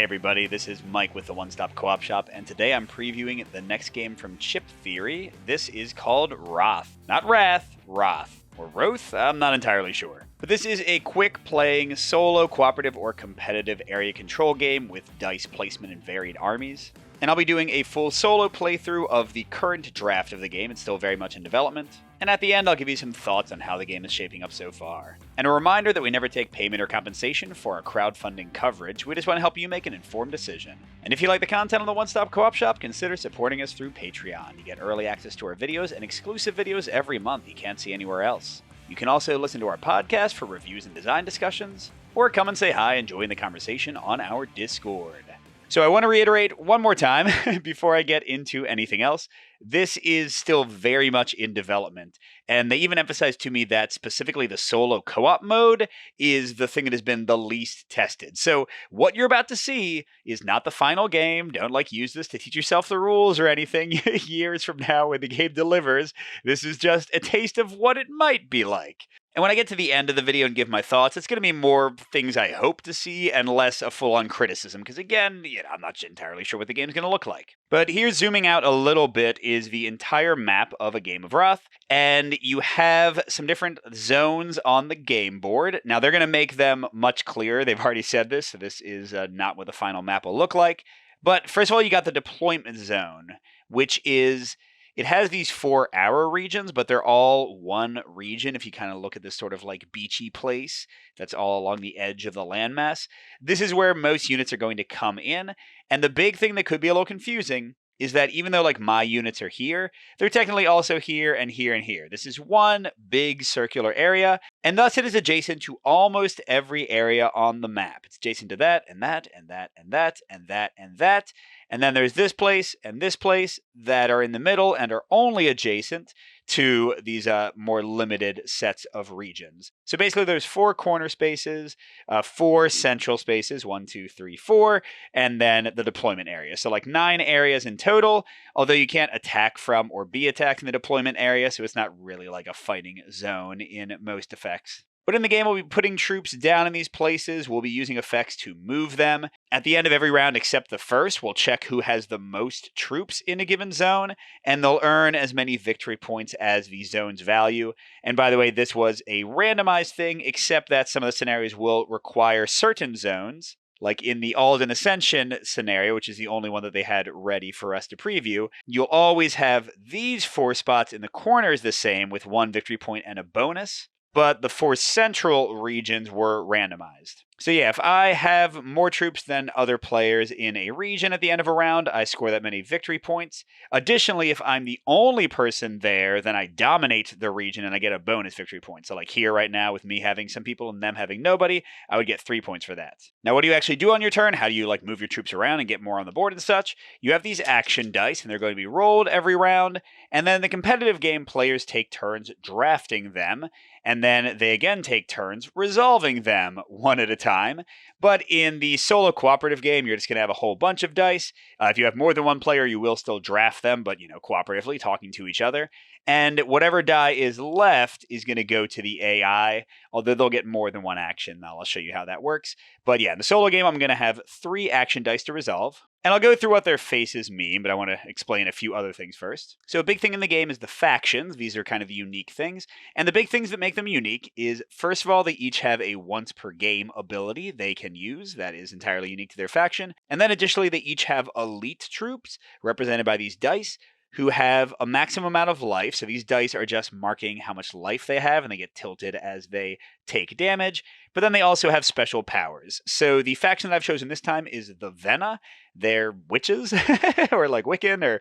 everybody, this is Mike with the One Stop Co-op Shop, and today I'm previewing the next game from Chip Theory. This is called Wroth. Not Wrath, Wroth. Or Wroth? I'm not entirely sure. But this is a quick playing, solo, cooperative, or competitive area control game with dice placement and varied armies. And I'll be doing a full solo playthrough of the current draft of the game. It's still very much in development. And at the end, I'll give you some thoughts on how the game is shaping up so far. And a reminder that we never take payment or compensation for our crowdfunding coverage. We just want to help you make an informed decision. And if you like the content on the One Stop Co-op Shop, consider supporting us through Patreon. You get early access to our videos and exclusive videos every month you can't see anywhere else. You can also listen to our podcast for reviews and design discussions, or come and say hi and join the conversation on our Discord. So I want to reiterate one more time before I get into anything else. This is still very much in development, and they even emphasized to me that specifically the solo co-op mode is the thing that has been the least tested. So what you're about to see is not the final game. Don't use this to teach yourself the rules or anything years from now when the game delivers. This is just a taste of what it might be like. And when I get to the end of the video and give my thoughts, it's going to be more things I hope to see and less a full-on criticism, because again, I'm not entirely sure what the game's going to look like. But here, zooming out a little bit, is the entire map of a game of Wroth, and you have some different zones on the game board. Now, they're going to make them much clearer. They've already said this, so this is not what the final map will look like. But first of all, you got the deployment zone, which is... It has these 4 hour regions, but they're all one region. If you kind of look at this sort of beachy place that's all along the edge of the landmass, this is where most units are going to come in. And the big thing that could be a little confusing is that even though my units are here, they're technically also here and here and here. This is one big circular area, and thus it is adjacent to almost every area on the map. It's adjacent to that and that and that and that and that and that. And then there's this place and this place that are in the middle and are only adjacent to these more limited sets of regions. So basically there's 4 corner spaces, 4 central spaces, 1, 2, 3, 4, and then the deployment area. So 9 areas in total, although you can't attack from or be attacked in the deployment area, so it's not really like a fighting zone in most effects. But in the game, we'll be putting troops down in these places. We'll be using effects to move them. At the end of every round except the first, we'll check who has the most troops in a given zone, and they'll earn as many victory points as the zone's value. And by the way, this was a randomized thing, except that some of the scenarios will require certain zones. Like in the Alden Ascension scenario, which is the only one that they had ready for us to preview, you'll always have these 4 spots in the corners the same with 1 victory point and a bonus. But the 4 central regions were randomized. So yeah, if I have more troops than other players in a region at the end of a round, I score that many victory points. Additionally, if I'm the only person there, then I dominate the region and I get a bonus victory point. So here right now with me having some people and them having nobody, I would get 3 points for that. Now, what do you actually do on your turn? How do you move your troops around and get more on the board and such? You have these action dice and they're going to be rolled every round. And then the competitive game, players take turns drafting them. And then they again take turns resolving them one at a time. But in the solo cooperative game, you're just going to have a whole bunch of dice. If you have more than one player, you will still draft them, but cooperatively, talking to each other. And whatever die is left is going to go to the AI, although they'll get more than one action. I'll show you how that works. But yeah, in the solo game, I'm going to have 3 action dice to resolve. And I'll go through what their faces mean, but I want to explain a few other things first. So a big thing in the game is the factions. These are kind of the unique things. And the big things that make them unique is, first of all, they each have a once per game ability they can use that is entirely unique to their faction. And then additionally, they each have elite troops represented by these dice who have a maximum amount of life. So these dice are just marking how much life they have, and they get tilted as they take damage. But then they also have special powers. So the faction that I've chosen this time is the Vena. They're witches, or Wiccan, or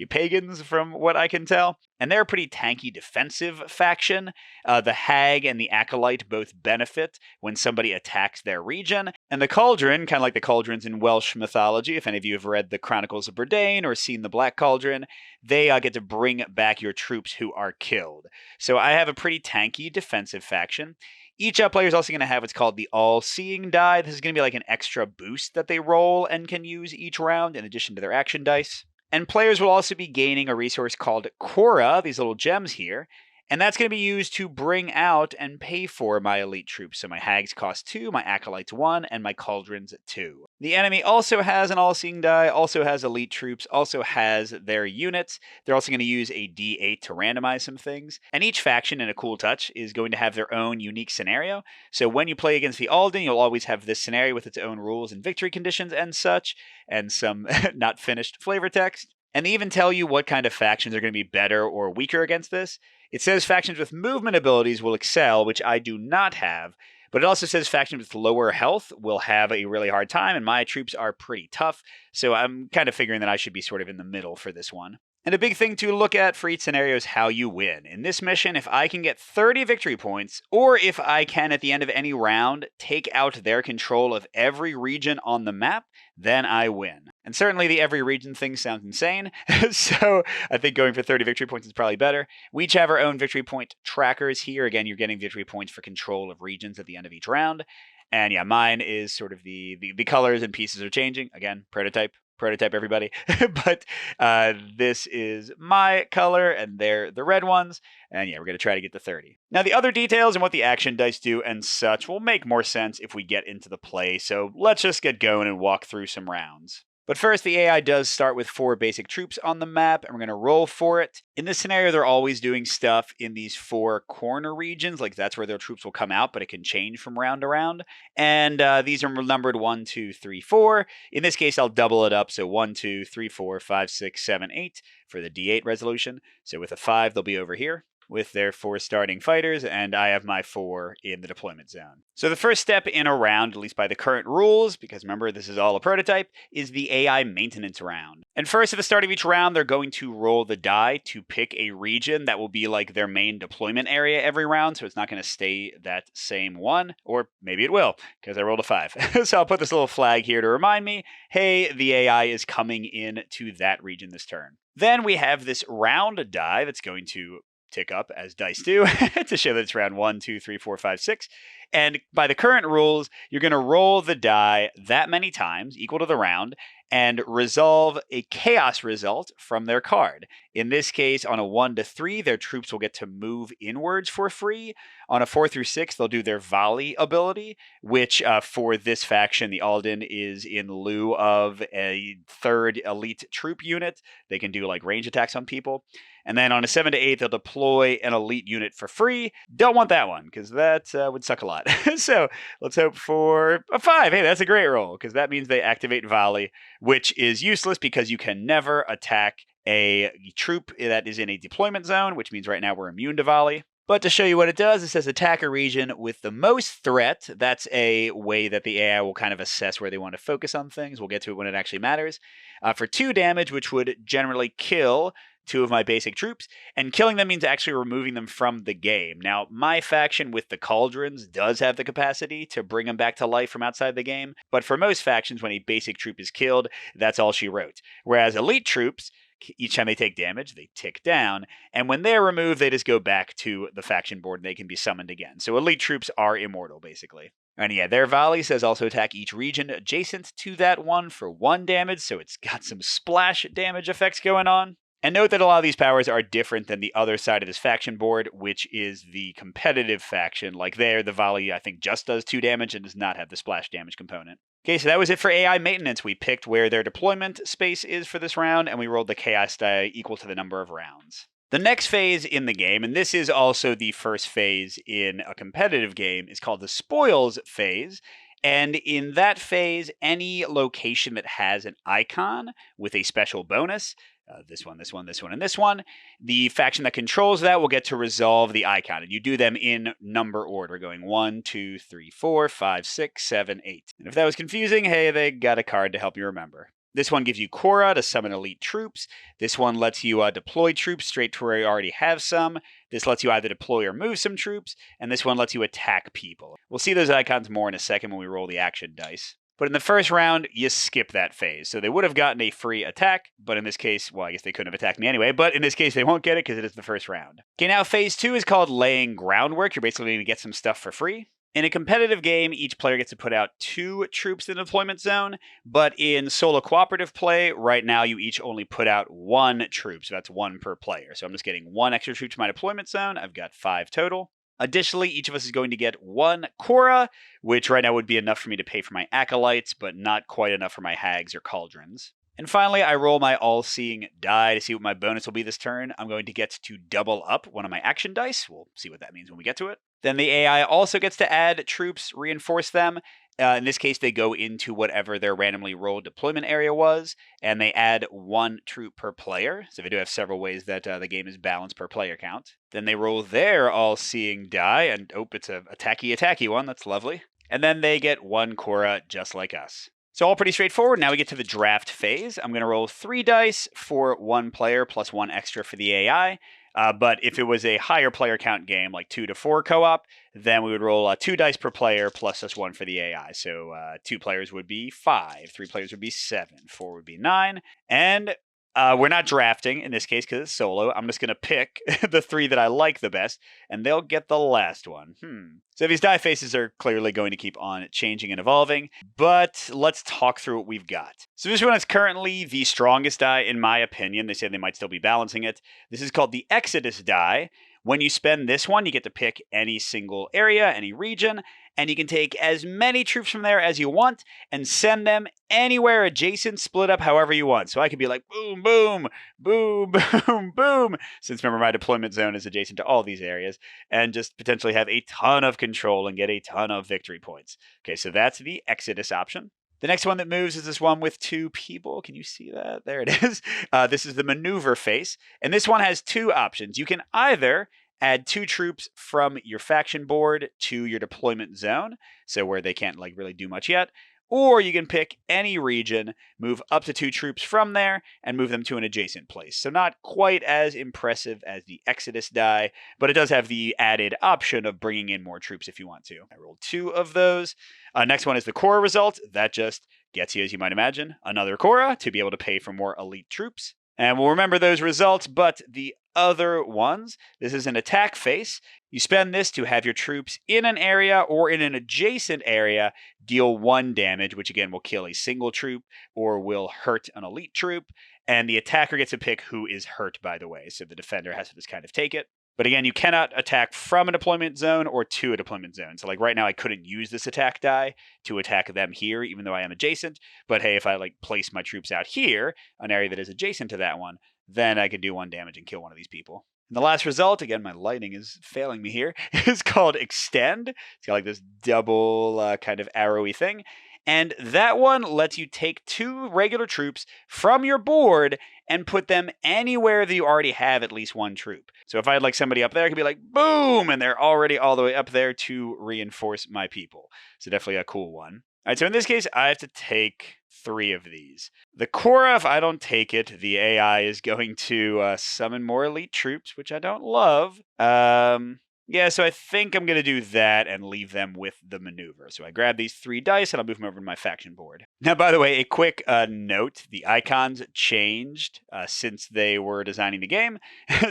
pagans from what I can tell. And they're a pretty tanky defensive faction. The Hag and the Acolyte both benefit when somebody attacks their region. And the Cauldron, kind of like the cauldrons in Welsh mythology, if any of you have read the Chronicles of Burdane or seen the Black Cauldron, they get to bring back your troops who are killed. So I have a pretty tanky defensive faction. Each player is also going to have what's called the All-Seeing die. This is going to be an extra boost that they roll and can use each round in addition to their action dice. And players will also be gaining a resource called Quora, these little gems here. And that's going to be used to bring out and pay for my elite troops. So my hags cost 2, my acolytes 1, and my cauldrons 2. The enemy also has an all-seeing die, also has elite troops, also has their units. They're also going to use a D8 to randomize some things. And each faction, in a cool touch, is going to have their own unique scenario. So when you play against the Alden, you'll always have this scenario with its own rules and victory conditions and such, and some not finished flavor text. And they even tell you what kind of factions are going to be better or weaker against this. It says factions with movement abilities will excel, which I do not have, but it also says factions with lower health will have a really hard time, and my troops are pretty tough, so I'm kind of figuring that I should be sort of in the middle for this one. And a big thing to look at for each scenario is how you win. In this mission, if I can get 30 victory points, or if I can, at the end of any round, take out their control of every region on the map, then I win. And certainly the every region thing sounds insane, so I think going for 30 victory points is probably better. We each have our own victory point trackers here. Again, you're getting victory points for control of regions at the end of each round. And yeah, mine is sort of the colors and pieces are changing. Again, prototype everybody. But this is my color and they're the red ones. And yeah, we're going to try to get to 30. Now the other details and what the action dice do and such will make more sense if we get into the play. So let's just get going and walk through some rounds. But first, the AI does start with 4 basic troops on the map, and we're going to roll for it. In this scenario, they're always doing stuff in these 4 corner regions, like that's where their troops will come out, but it can change from round to round. And these are numbered 1, 2, 3, 4. In this case, I'll double it up, so 1, 2, 3, 4, 5, 6, 7, 8 for the D8 resolution. So with a 5, they'll be over here with their 4 starting fighters, and I have my 4 in the deployment zone. So the first step in a round, at least by the current rules, because remember this is all a prototype, is the AI maintenance round. And first at the start of each round, they're going to roll the die to pick a region that will be like their main deployment area every round, so it's not going to stay that same one, or maybe it will, because I rolled a 5. So I'll put this little flag here to remind me, hey, the AI is coming in to that region this turn. Then we have this round die that's going to tick up as dice do to show that it's round 1, 2, 3, 4, 5, 6. And by the current rules, you're going to roll the die that many times, equal to the round, and resolve a chaos result from their card. In this case, on a 1 to 3, their troops will get to move inwards for free. On a 4 through 6, they'll do their volley ability, which for this faction, the Alden, is in lieu of a 3rd elite troop unit. They can do like range attacks on people. And then on a 7 to 8, they'll deploy an elite unit for free. Don't want that one, because that would suck a lot. So let's hope for a 5. Hey, that's a great roll, because that means they activate volley, which is useless because you can never attack a troop that is in a deployment zone, which means right now we're immune to volley. But to show you what it does, it says attack a region with the most threat. That's a way that the AI will kind of assess where they want to focus on things. We'll get to it when it actually matters. For 2 damage, which would generally kill 2 of my basic troops, and killing them means actually removing them from the game. Now, my faction with the cauldrons does have the capacity to bring them back to life from outside the game, but for most factions, when a basic troop is killed, that's all she wrote. Whereas elite troops, each time they take damage, they tick down, and when they're removed, they just go back to the faction board and they can be summoned again. So elite troops are immortal, basically. And yeah, their volley says also attack each region adjacent to that one for 1 damage, so it's got some splash damage effects going on. And note that a lot of these powers are different than the other side of this faction board, which is the competitive faction. Like there, the volley, I think, just does 2 damage and does not have the splash damage component. Okay, so that was it for AI maintenance. We picked where their deployment space is for this round, and we rolled the chaos die equal to the number of rounds. The next phase in the game, and this is also the first phase in a competitive game, is called the spoils phase. And in that phase, any location that has an icon with a special bonus, this one, and this one, the faction that controls that will get to resolve the icon. And you do them in number order, going 1, 2, 3, 4, 5, 6, 7, 8. And if that was confusing, hey, they got a card to help you remember. This one gives you Korra to summon elite troops. This one lets you deploy troops straight to where you already have some. This lets you either deploy or move some troops. And this one lets you attack people. We'll see those icons more in a second when we roll the action dice. But in the first round, you skip that phase. So they would have gotten a free attack, but in this case, well, I guess they couldn't have attacked me anyway, but in this case, they won't get it because it is the first round. Okay, now phase 2 is called laying groundwork. You're basically going to get some stuff for free. In a competitive game, each player gets to put out 2 troops in the deployment zone, but in solo cooperative play, right now you each only put out 1 troop, so that's 1 per player. So I'm just getting 1 extra troop to my deployment zone. I've got 5 total. Additionally, each of us is going to get 1 Korra, which right now would be enough for me to pay for my acolytes, but not quite enough for my hags or cauldrons. And finally, I roll my all-seeing die to see what my bonus will be this turn. I'm going to get to double up one of my action dice. We'll see what that means when we get to it. Then the AI also gets to add troops, reinforce them. In this case, they go into whatever their randomly rolled deployment area was, and they add 1 troop per player. So they do have several ways that the game is balanced per player count. Then they roll their all-seeing die, and it's a attacky one. That's lovely. And then they get 1 Korra just like us. So all pretty straightforward. Now we get to the draft phase. I'm going to roll 3 dice for 1 player plus 1 extra for the AI. But if it was a higher player count game, like 2 to 4 co-op, then we would roll 2 dice per player plus just 1 for the AI. So 2 players would be 5, 3 players would be 7, 4 would be 9, and we're not drafting in this case because it's solo. I'm just going to pick the 3 that I like the best, and they'll get the last one. So these die faces are clearly going to keep on changing and evolving, but let's talk through what we've got. So this one is currently the strongest die in my opinion. They say they might still be balancing it. This is called the Exodus die. When you spend this one, you get to pick any single area, any region, and you can take as many troops from there as you want and send them anywhere adjacent, split up however you want. So I could be like, boom, boom, boom, boom, boom, since remember my deployment zone is adjacent to all these areas, and just potentially have a ton of control and get a ton of victory points. Okay, so that's the Exodus option. The next one that moves is this one with 2 people. Can you see that? There it is. This is the maneuver phase. And this one has 2 options. You can either add 2 troops from your faction board to your deployment zone, so where they can't really do much yet, or you can pick any region, move up to 2 troops from there, and move them to an adjacent place. So not quite as impressive as the Exodus die, but it does have the added option of bringing in more troops if you want to. I rolled 2 of those. Next one is the Korra result. That just gets you, as you might imagine, another Korra to be able to pay for more elite troops. And we'll remember those results, but the other ones, this is an attack phase. You spend this to have your troops in an area or in an adjacent area deal 1 damage, which again will kill a single troop or will hurt an elite troop. And the attacker gets to pick who is hurt, by the way. So the defender has to just kind of take it. But again, you cannot attack from a deployment zone or to a deployment zone. So right now I couldn't use this attack die to attack them here, even though I am adjacent. But hey, if I place my troops out here, an area that is adjacent to that one, then I could do 1 damage and kill one of these people. And the last result, again, my lighting is failing me here, is called Extend. It's got this double kind of arrowy thing. And that one lets you take 2 regular troops from your board and put them anywhere that you already have at least 1 troop. So if I had somebody up there, I could be like, boom, and they're already all the way up there to reinforce my people. So definitely a cool one. All right, so in this case, I have to take 3 of these. The Korra, if I don't take it, the AI is going to summon more elite troops, which I don't love. Yeah, so I think I'm going to do that and leave them with the maneuver. So I grab these 3 dice and I'll move them over to my faction board. Now, by the way, a quick note, the icons changed since they were designing the game.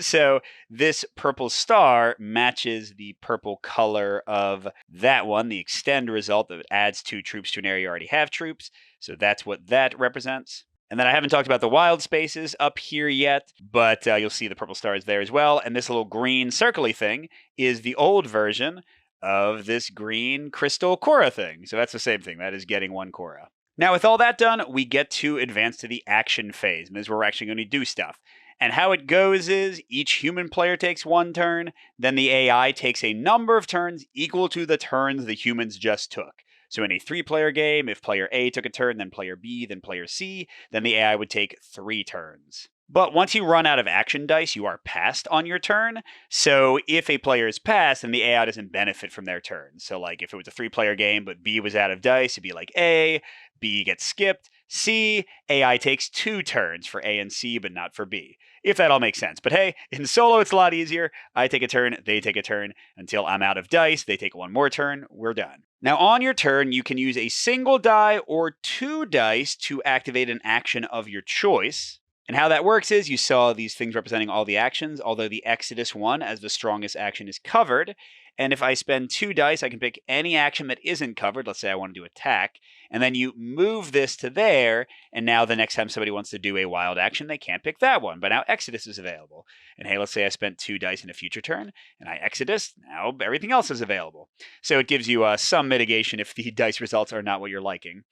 So this purple star matches the purple color of that one, the Extend result that adds 2 troops to an area you already have troops. So that's what that represents. And then I haven't talked about the wild spaces up here yet, but you'll see the purple stars there as well. And this little green circly thing is the old version of this green crystal Korra thing. So that's the same thing. That is getting 1 Korra. Now, with all that done, we get to advance to the action phase. And this is where we're actually going to do stuff. And how it goes is each human player takes 1 turn, then the AI takes a number of turns equal to the turns the humans just took. So in a 3-player game, if player A took a turn, then player B, then player C, then the AI would take 3 turns. But once you run out of action dice, you are passed on your turn. So if a player is passed, then the AI doesn't benefit from their turn. So if it was a 3-player game, but B was out of dice, it'd be A, B gets skipped, C, AI takes 2 turns for A and C, but not for B. If that all makes sense. But hey, in solo, it's a lot easier. I take a turn, they take a turn, until I'm out of dice, they take 1 more turn, we're done. Now on your turn, you can use a single die or 2 dice to activate an action of your choice. And how that works is you saw these things representing all the actions, although the Exodus one as the strongest action is covered. And if I spend 2 dice, I can pick any action that isn't covered. Let's say I want to do attack. And then you move this to there, and now the next time somebody wants to do a wild action, they can't pick that one. But now Exodus is available. And hey, let's say I spent 2 dice in a future turn, and I Exodus, now everything else is available. So it gives you some mitigation if the dice results are not what you're liking.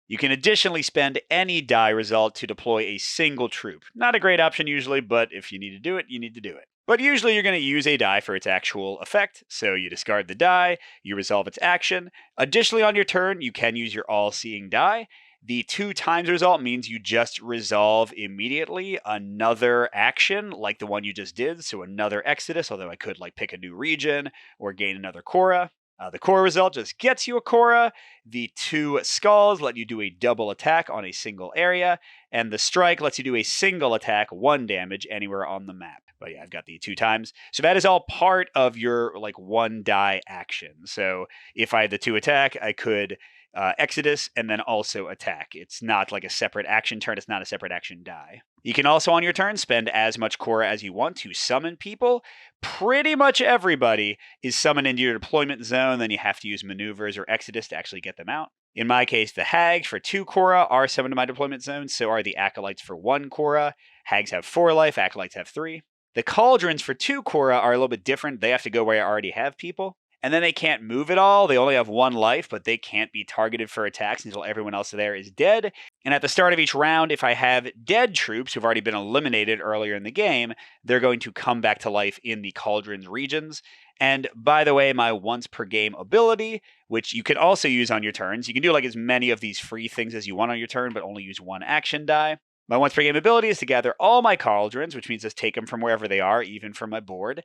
You can additionally spend any die result to deploy a single troop. Not a great option usually, but if you need to do it, you need to do it. But usually you're going to use a die for its actual effect, so you discard the die, you resolve its action. Additionally, on your turn, you can use your all-seeing die. The 2 times result means you just resolve immediately another action like the one you just did, so another Exodus, although I could like pick a new region or gain another Korra. The Korra result just gets you a Korra. The 2 skulls let you do a double attack on a single area. And the strike lets you do a single attack, 1 damage anywhere on the map. But yeah, I've got the 2 times. So that is all part of your like 1 die action. So if I had the 2 attack, I could Exodus and then also attack. It's not like a separate action turn. It's not a separate action die. You can also on your turn spend as much Korra as you want to summon people. Pretty much everybody is summoned into your deployment zone. Then you have to use maneuvers or Exodus to actually get them out. In my case, the Hags for 2 Korra are summoned to my deployment zone. So are the Acolytes for 1 Korra. Hags have 4 life. Acolytes have 3. The Cauldrons for 2 Korra are a little bit different. They have to go where I already have people. And then they can't move at all. They only have 1 life, but they can't be targeted for attacks until everyone else there is dead. And at the start of each round, if I have dead troops who've already been eliminated earlier in the game, they're going to come back to life in the Cauldron's regions. And by the way, my once per game ability, which you can also use on your turns, you can do like as many of these free things as you want on your turn, but only use 1 action die. My once per game ability is to gather all my cauldrons, which means just take them from wherever they are, even from my board,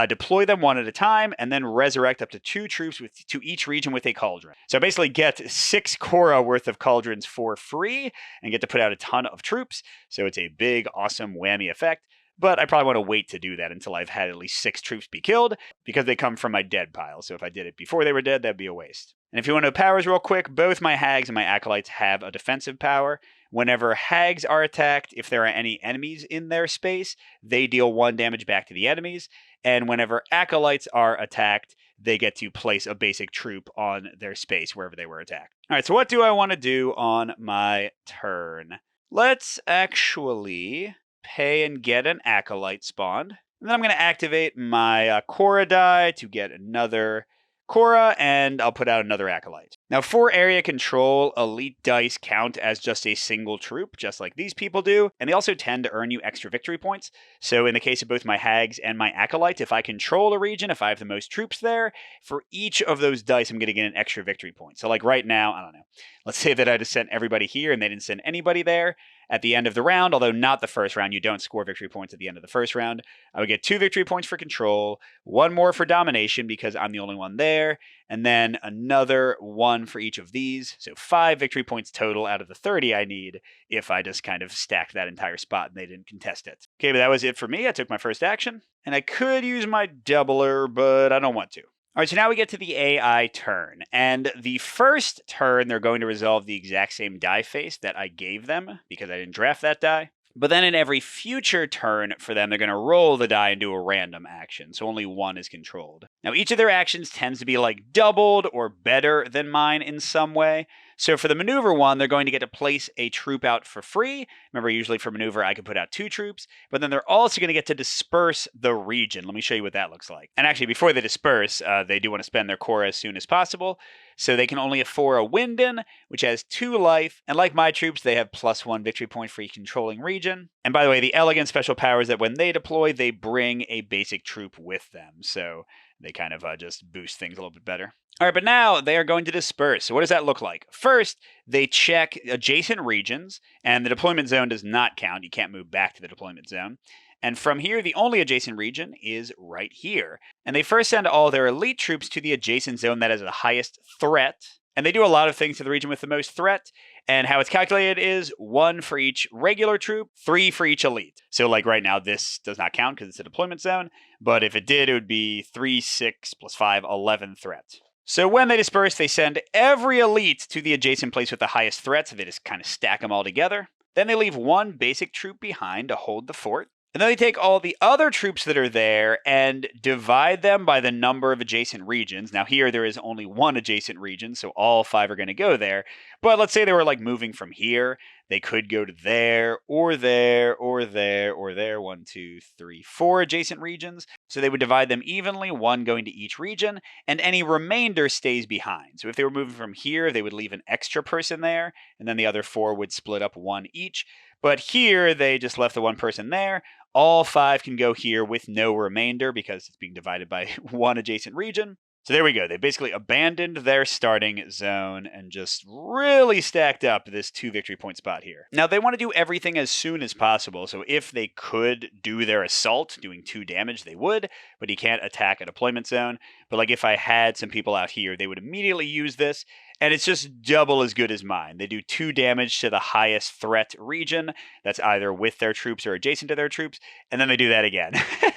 deploy them 1 at a time, and then resurrect up to 2 troops to each region with a cauldron. So I basically get 6 Korra worth of cauldrons for free and get to put out a ton of troops. So it's a big, awesome whammy effect. But I probably want to wait to do that until I've had at least 6 troops be killed, because they come from my dead pile. So if I did it before they were dead, that'd be a waste. And if you want to know powers real quick, both my Hags and my Acolytes have a defensive power. Whenever Hags are attacked, if there are any enemies in their space, they deal 1 damage back to the enemies. And whenever Acolytes are attacked, they get to place a basic troop on their space wherever they were attacked. All right, so what do I want to do on my turn? Let's actually pay and get an Acolyte spawned. And then I'm going to activate my Korra die to get another Korra, and I'll put out another Acolyte. Now, for area control, elite dice count as just a single troop, just like these people do, and they also tend to earn you extra victory points. So in the case of both my Hags and my Acolytes, if I control a region, if I have the most troops there, for each of those dice, I'm going to get an extra victory point. So like right now, I don't know, let's say that I just sent everybody here and they didn't send anybody there. At the end of the round, although not the first round, you don't score victory points at the end of the first round, I would get 2 victory points for control, 1 more for domination because I'm the only one there, and then another 1 for each of these. So 5 victory points total out of the 30 I need if I just kind of stacked that entire spot and they didn't contest it. Okay, but that was it for me. I took my first action, and I could use my doubler, but I don't want to. All right, so now we get to the AI turn. And the first turn, they're going to resolve the exact same die face that I gave them because I didn't draft that die. But then in every future turn for them, they're going to roll the die and do a random action. So only 1 is controlled. Now, each of their actions tends to be like doubled or better than mine in some way. So for the maneuver one, they're going to get to place a troop out for free. Remember, usually for maneuver, I could put out 2 troops, but then they're also going to get to disperse the region. Let me show you what that looks like. And actually, before they disperse, they do want to spend their Korra as soon as possible. So they can only afford a Winden, which has 2 life. And like my troops, they have +1 victory point for each controlling region. And by the way, the elegant special power is that when they deploy, they bring a basic troop with them. So they kind of just boost things a little bit better. All right, but now they are going to disperse. So what does that look like? First, they check adjacent regions, and the deployment zone does not count. You can't move back to the deployment zone. And from here, the only adjacent region is right here. And they first send all their elite troops to the adjacent zone that has the highest threat. And they do a lot of things to the region with the most threat. And how it's calculated is 1 for each regular troop, 3 for each elite. So like right now, this does not count because it's a deployment zone. But if it did, it would be 3, 6, plus 5, 11 threat. So when they disperse, they send every elite to the adjacent place with the highest threat. So they just kind of stack them all together. Then they leave one basic troop behind to hold the fort. And then they take all the other troops that are there and divide them by the number of adjacent regions. Now here there is only one adjacent region, so all 5 are going to go there. But let's say they were like moving from here. They could go to there, or there, or there, or there. 1, 2, 3, 4 adjacent regions. So they would divide them evenly, one going to each region, and any remainder stays behind. So if they were moving from here, they would leave an extra person there, and then the other 4 would split up one each. But here they just left the one person there. All 5 can go here with no remainder because it's being divided by one adjacent region. So there we go. They basically abandoned their starting zone and just really stacked up this 2 victory point spot here. Now, they want to do everything as soon as possible. So if they could do their assault, doing 2 damage, they would. But you can't attack a deployment zone. But like if I had some people out here, they would immediately use this. And it's just double as good as mine. They do 2 damage to the highest threat region. That's either with their troops or adjacent to their troops. And then they do that again.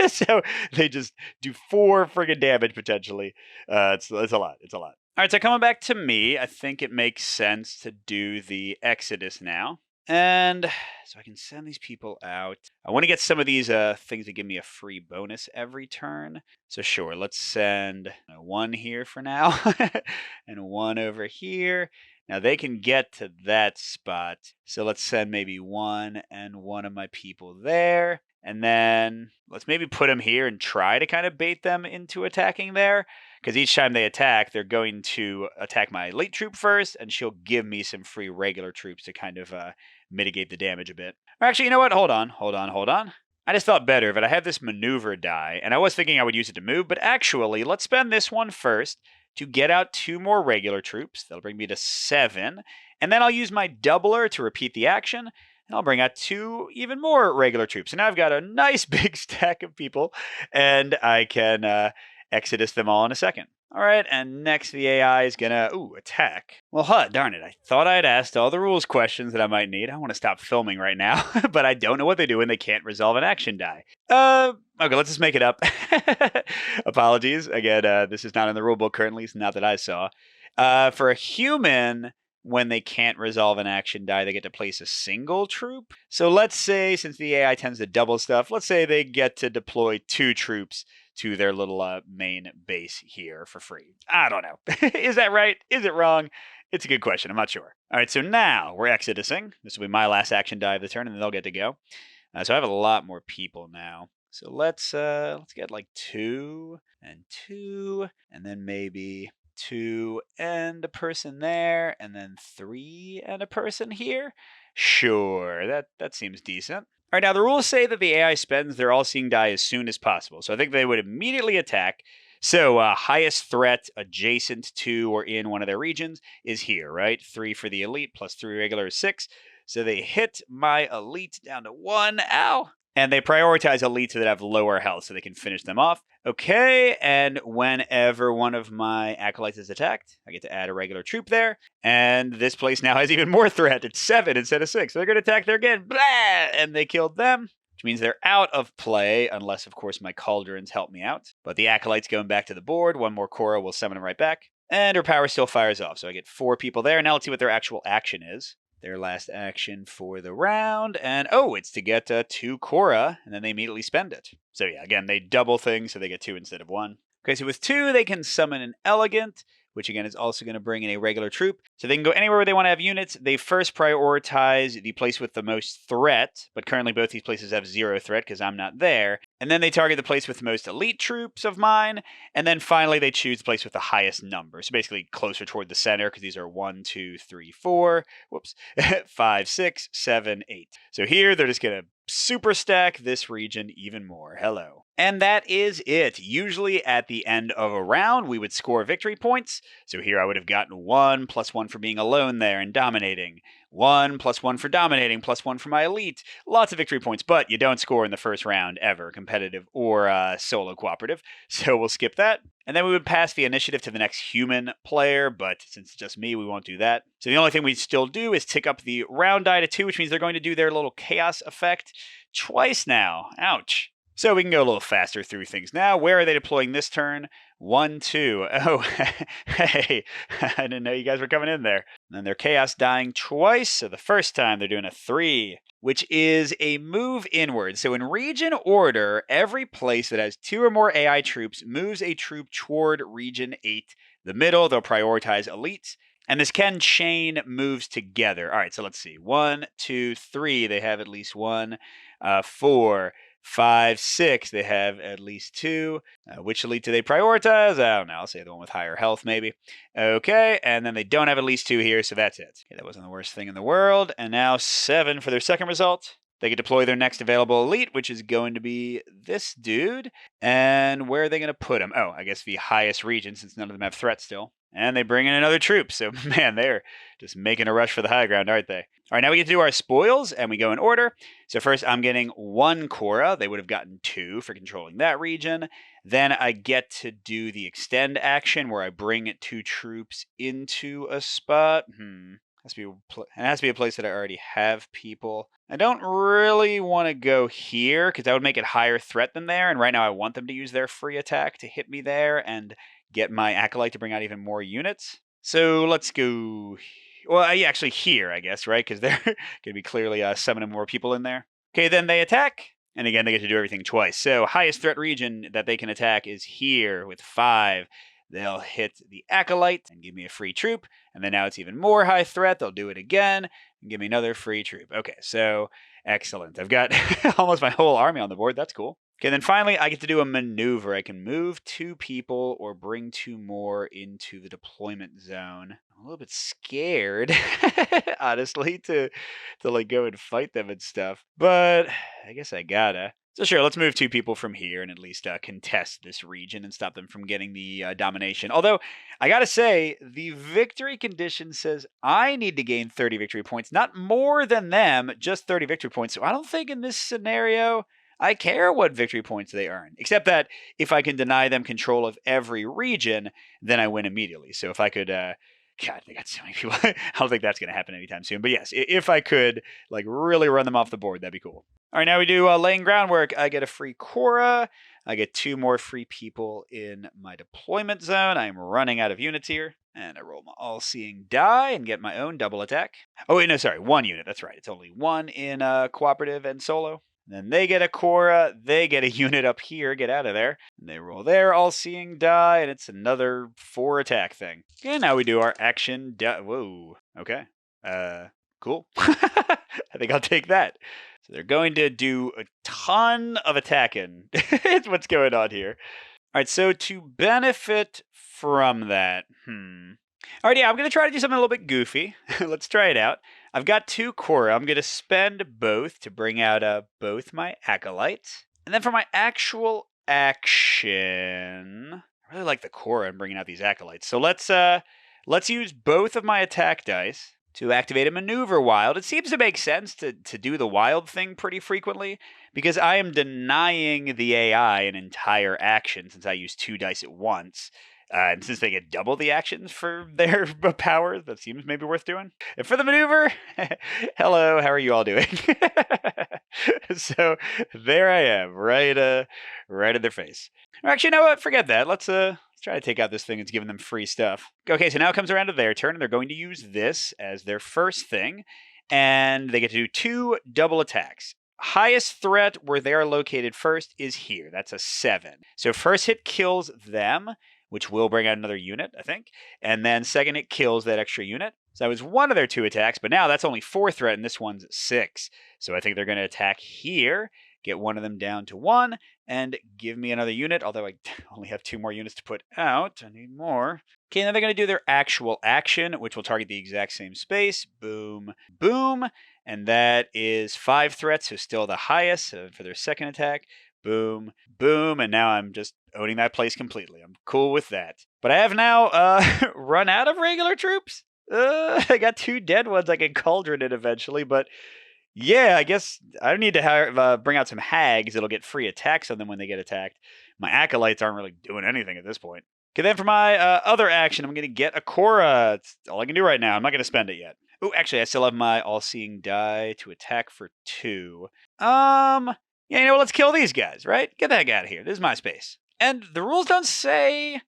So they just do 4 friggin' damage potentially. It's a lot. It's a lot. All right, so coming back to me, I think it makes sense to do the Exodus now. And so I can send these people out. I want to get some of these things that give me a free bonus every turn. So sure, let's send 1 here for now and 1 over here. Now they can get to that spot. So let's send maybe 1 and 1 of my people there. And then let's maybe put them here and try to kind of bait them into attacking there. Because each time they attack, they're going to attack my elite troop first, and she'll give me some free regular troops to kind of mitigate the damage a bit. Or actually, you know what? Hold on. I just thought better, but I have this maneuver die, and I was thinking I would use it to move, but actually, let's spend this one first to get out 2 more regular troops. That'll bring me to 7. And then I'll use my doubler to repeat the action, and I'll bring out 2 even more regular troops. So now I've got a nice big stack of people, and I can Exodus them all in a second. All right, and next the AI is gonna, attack. Well, darn it, I thought I had asked all the rules questions that I might need. I want to stop filming right now, but I don't know what they do when they can't resolve an action die. Okay, let's just make it up. Apologies. Again, this is not in the rulebook currently, it's not that I saw. For a human, when they can't resolve an action die, they get to place a single troop. So let's say, since the AI tends to double stuff, let's say they get to deploy 2 troops to their little main base here for free. I don't know. Is that right? Is it wrong? It's a good question. I'm not sure. All right, so now we're exodusing. This will be my last action die of the turn, and then they'll get to go. So I have a lot more people now. So let's get like 2 and 2, and then maybe 2 and a person there, and then 3 and a person here. Sure, that seems decent. All right, now the rules say that the AI spends their all-seeing die as soon as possible, so I think they would immediately attack. So highest threat adjacent to or in one of their regions is here, right? 3 for the elite plus 3 regular is 6. So they hit my elite down to 1. Ow! And they prioritize elites that have lower health so they can finish them off. Okay, and whenever one of my acolytes is attacked, I get to add a regular troop there. And this place now has even more threat. It's 7 instead of 6. So they're going to attack there again. Blah! And they killed them, which means they're out of play, unless, of course, my cauldrons help me out. But the acolyte's going back to the board. 1 more Korra will summon them right back. And her power still fires off. So I get 4 people there. Now let's see what their actual action is. Their last action for the round, and it's to get 2 Korra, and then they immediately spend it. So yeah, again, they double things, so they get 2 instead of 1. Okay, so with 2, they can summon an Elegant, which again is also going to bring in a regular troop. So they can go anywhere where they want to have units. They first prioritize the place with the most threat, but currently both these places have 0 threat because I'm not there. And then they target the place with the most elite troops of mine. And then finally they choose the place with the highest number. So basically closer toward the center because these are 1, 2, 3, 4, 5, 6, 7, 8. So here they're just going to super stack this region even more. Hello. And that is it. Usually at the end of a round, we would score victory points. So here I would have gotten 1 plus 1 for being alone there and dominating. 1 plus 1 for dominating, plus 1 for my elite. Lots of victory points, but you don't score in the first round ever, competitive or solo cooperative. So we'll skip that. And then we would pass the initiative to the next human player, but since it's just me, we won't do that. So the only thing we still do is tick up the round die to 2, which means they're going to do their little chaos effect twice now. Ouch. So we can go a little faster through things now. Where are they deploying this turn? 1, 2. Oh, hey, I didn't know you guys were coming in there. And then they're chaos dying twice. So the first time they're doing a 3, which is a move inward. So in region order, every place that has 2 or more AI troops moves a troop toward region 8. The middle, they'll prioritize elites. And this can chain moves together. All right, so let's see. 1, 2, 3. They have at least 1. 4, 5, 6. They have at least 2. Which elite do they prioritize? I don't know. I'll say the one with higher health, maybe. Okay, and then they don't have at least 2 here, so that's it. Okay, that wasn't the worst thing in the world. And now 7 for their second result. They can deploy their next available elite, which is going to be this dude. And where are they going to put him? Oh, I guess the highest region, since none of them have threat still. And they bring in another troop. So, man, they're just making a rush for the high ground, aren't they? All right, now we get to do our spoils, and we go in order. So first, I'm getting 1 Cora. They would have gotten 2 for controlling that region. Then I get to do the extend action, where I bring 2 troops into a spot. It has to be a place that I already have people. I don't really want to go here, because that would make it higher threat than there. And right now I want them to use their free attack to hit me there and get my Acolyte to bring out even more units. So let's go. Well, yeah, actually here, I guess, right? Because they're going to be clearly summoning more people in there. Okay, then they attack. And again, they get to do everything twice. So highest threat region that they can attack is here with 5. They'll hit the Acolyte and give me a free troop. And then now it's even more high threat. They'll do it again and give me another free troop. Okay, so excellent. I've got almost my whole army on the board. That's cool. Okay, then finally I get to do a maneuver. I can move 2 people or bring 2 more into the deployment zone. I'm a little bit scared, honestly, to like go and fight them and stuff. But I guess I gotta. So sure, let's move 2 people from here and at least contest this region and stop them from getting the domination. Although, I gotta say, the victory condition says I need to gain 30 victory points, not more than them, just 30 victory points. So I don't think in this scenario I care what victory points they earn, except that if I can deny them control of every region, then I win immediately. So if I could, God, they got so many people. I don't think that's going to happen anytime soon. But yes, if I could, like, really run them off the board, that'd be cool. All right, now we do laying groundwork. I get a free Cora. I get 2 more free people in my deployment zone. I am running out of units here. And I roll my all-seeing die and get my own double attack. Oh, wait, no, sorry, 1 unit. That's right. It's only 1 in cooperative and solo. Then they get a Cora, they get a unit up here, get out of there. And they roll their all-seeing die, and it's another 4 attack thing. And now we do our action die. Whoa, okay. Cool. I think I'll take that. So they're going to do a ton of attacking. It's what's going on here. All right, so to benefit from that, all right, yeah, I'm going to try to do something a little bit goofy. Let's try it out. I've got 2 Cora. I'm going to spend both to bring out both my Acolytes. And then for my actual action, I really like the Cora and bringing out these Acolytes. So let's use both of my attack dice to activate a maneuver wild. It seems to make sense to do the wild thing pretty frequently because I am denying the AI an entire action since I use 2 dice at once. And since they get double the actions for their power, that seems maybe worth doing. And for the maneuver, hello, how are you all doing? So there I am, right in their face. Or actually, you know what? Forget that. Let's try to take out this thing that's giving them free stuff. Okay, so now it comes around to their turn, and they're going to use this as their first thing, and they get to do 2 double attacks. Highest threat where they are located first is here. That's a 7. So first hit kills them, which will bring out another unit, I think. And then second hit kills that extra unit. So that was one of their 2 attacks, but now that's only 4 threat, and this one's 6. So I think they're going to attack here, get one of them down to 1, and give me another unit, although I only have 2 more units to put out. I need more. Okay, now they're going to do their actual action, which will target the exact same space. Boom, boom. And that is 5 threats, so still the highest for their second attack. Boom, boom, and now I'm just owning that place completely. I'm cool with that. But I have now run out of regular troops. I got 2 dead ones I can cauldron in eventually, but yeah, I guess I need to bring out some hags. It'll get free attacks on them when they get attacked. My Acolytes aren't really doing anything at this point. Okay, then for my other action, I'm going to get a Cora. It's all I can do right now. I'm not going to spend it yet. Oh, actually, I still have my all-seeing die to attack for 2. Yeah, you know, let's kill these guys, right? Get that guy out of here. This is my space. And the rules don't say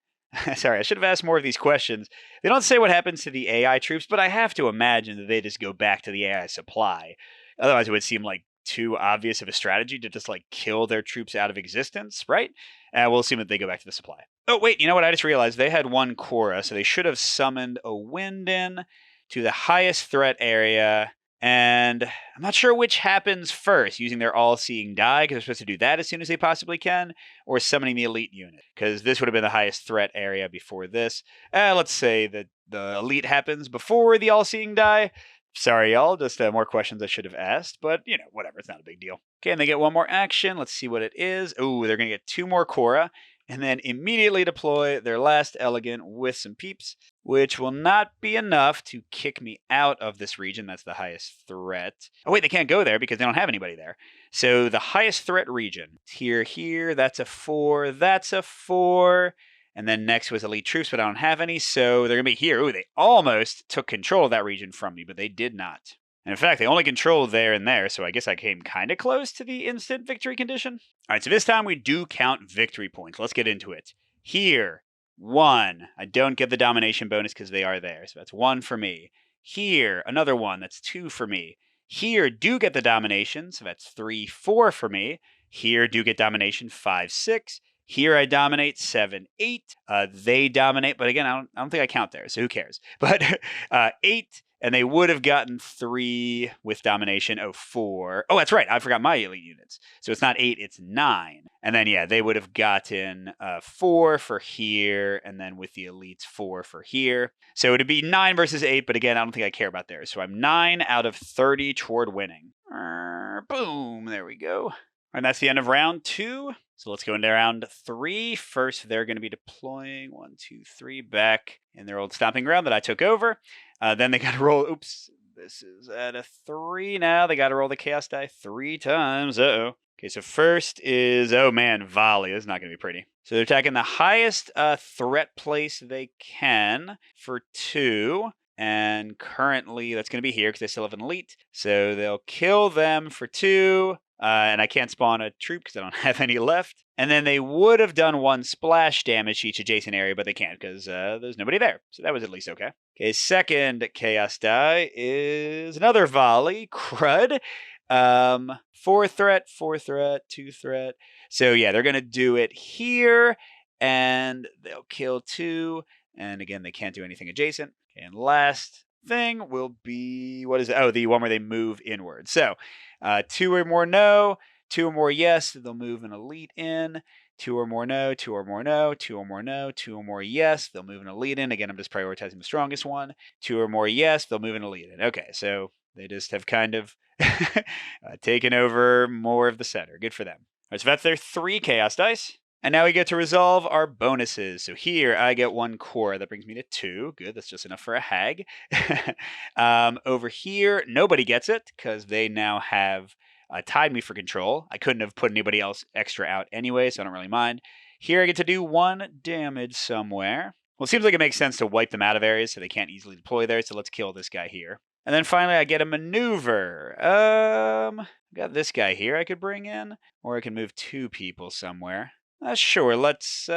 Sorry, I should have asked more of these questions. They don't say what happens to the AI troops, but I have to imagine that they just go back to the AI supply. Otherwise, it would seem like too obvious of a strategy to just like kill their troops out of existence, right? We'll assume that they go back to the supply. Oh, wait, you know what? I just realized they had one Korra, so they should have summoned a wind in to the highest threat area. And I'm not sure which happens first, using their all-seeing die, because they're supposed to do that as soon as they possibly can, or summoning the elite unit, because this would have been the highest threat area before this. Let's say that the elite happens before the all-seeing die. Sorry, y'all, just more questions I should have asked, but, whatever, it's not a big deal. Okay, and they get one more action. Let's see what it is. Oh, they're going to get 2 more Korra, and then immediately deploy their last elegant with some peeps, which will not be enough to kick me out of this region. That's the highest threat. Oh, wait, they can't go there because they don't have anybody there. So the highest threat region, here, that's a 4, that's a 4. And then next was elite troops, but I don't have any, so they're going to be here. Ooh, they almost took control of that region from me, but they did not. And in fact, they only control there and there, so I guess I came kind of close to the instant victory condition. All right, so this time we do count victory points. Let's get into it. Here, 1. I don't get the domination bonus because they are there, so that's 1 for me. Here, another 1. That's 2 for me. Here, do get the domination, so that's 3, 4 for me. Here, do get domination, 5, 6. Here I dominate, 7, 8. They dominate, but again, I don't think I count there, so who cares? But 8, and they would have gotten 3 with domination. Oh, 4. Oh, that's right. I forgot my elite units. So it's not 8, it's 9. And then, yeah, they would have gotten 4 for here, and then with the elites, 4 for here. So it would be 9 versus 8, but again, I don't think I care about there. So I'm 9 out of 30 toward winning. Boom, there we go. And that's the end of round 2. So let's go into round 3. First, they're going to be deploying 1, 2, 3 back in their old stomping ground that I took over. Then they got to roll. Oops, this is at a 3 now. They got to roll the chaos die 3 times. Uh-oh. Okay, so first is, oh man, volley. This is not going to be pretty. So they're attacking the highest threat place they can for 2. And currently, that's going to be here because they still have an elite. So they'll kill them for 2. And I can't spawn a troop because I don't have any left. And then they would have done 1 splash damage to each adjacent area, but they can't because there's nobody there. So that was at least okay. Okay, second chaos die is another volley. Crud. 4 threat, 4 threat, 2 threat. So yeah, they're going to do it here. And they'll kill 2. And again, they can't do anything adjacent. Okay, and last thing will be, what is it? Oh, the one where they move inward. So 2 or more no, 2 or more yes, they'll move an elite in. 2 or more no, 2 or more no, 2 or more no, 2 or more yes, they'll move an elite in. Again, I'm just prioritizing the strongest one. 2 or more yes, they'll move an elite in. Okay, so they just have kind of taken over more of the center. Good for them. All right, so that's their 3 chaos dice. And now we get to resolve our bonuses. So here I get 1 core. That brings me to 2. Good, that's just enough for a hag. Over here, nobody gets it because they now have tied me for control. I couldn't have put anybody else extra out anyway, so I don't really mind. Here I get to do 1 damage somewhere. Well, it seems like it makes sense to wipe them out of areas so they can't easily deploy there, so let's kill this guy here. And then finally I get a maneuver. Got this guy here I could bring in, or I can move 2 people somewhere. Sure, let's